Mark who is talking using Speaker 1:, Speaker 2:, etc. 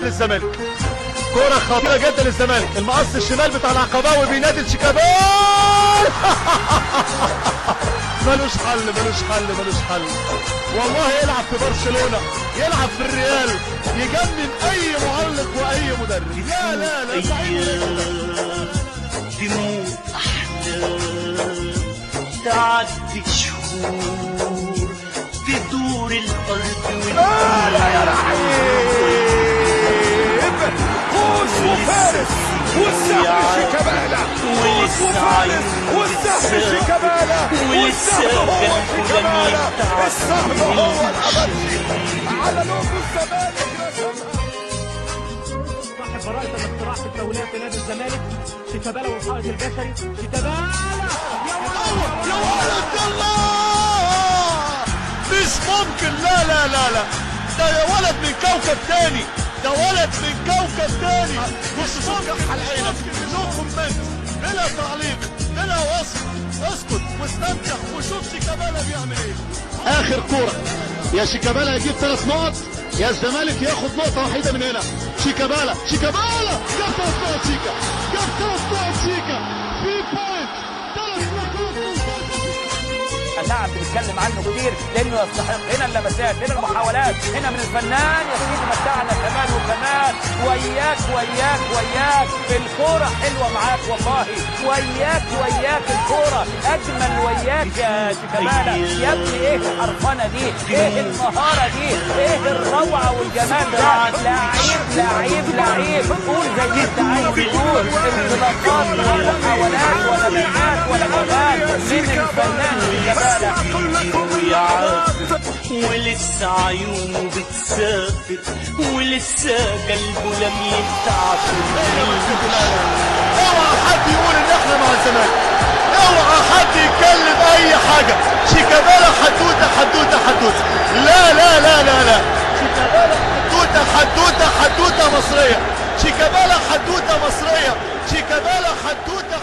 Speaker 1: للزمالك. كرة خطيرة جدا للزمالك، المقص الشمال بتاع العقباوي بينادي شيكابالا. ملوش حل ملوش حل ملوش حل والله. يلعب في برشلونة، يلعب في الريال، يجنن اي معلق واي مدرب. لا لا لا
Speaker 2: تموت احلام، تعدي شهور، تدور الارض
Speaker 1: لا يا رحيم.
Speaker 3: فوز وفارس والسهم شيكابالا، فوز وفارس والسهم شيكابالا، والسهم هو شيكابالا، السهم هو الحبشي على لوجو الزمالك رسمها.
Speaker 4: صاحب براءة الاختراع في التولية في نادي الزمالك شيكابالا والحائط البشري. شيكابالا
Speaker 1: يا ولد الله، مش ممكن. لا لا لا لا، ده يا ولد من كوكب تاني، ده ولد من كوكب تاني. مش ممكن حلقينك نو كومنت، بلا تعليق بلا وصف. اسكت واستمتع وشوف شيكابالا بيعمل ايه. اخر كورة يا شيكابالا يجيب 3 نقط، يا الزمالك ياخد نقطة وحيدة من هنا. شيكابالا جاب 3 نقط شيكا، جاب 3 نقط شيكا في بوينت. 3 نقط.
Speaker 5: اللاعب بنتكلم عنه كتير لانه يستحق. هنا اللمسات، هنا المحاولات، هنا من الفنان يا سيدي متعنا كمان وكمان. وياك وياك وياك الكوره حلوه معاك والله. وياك الكوره اجمل وياك يا شيكابالا. يا ابني ايه الحرفنه دي، ايه المهاره دي، ايه الروعه والجمال ده. لعيب قول زي ما انت عايز تقول. انطلاقات ولا محاولات ولا بيعات ولا جمال من الفنان شيكابالا.
Speaker 2: ولسه عيونه بتسافر، ولسه قلبه لم يتعب.
Speaker 1: اوعى حد يقول ان احنا مع الزمالك، اوعى حد يتكلم اي حاجه. شيكابالا حدوته. لا لا لا لا لا، شيكابالا حدوته مصريه. شيكابالا حدوته مصريه. شيكابالا حدوته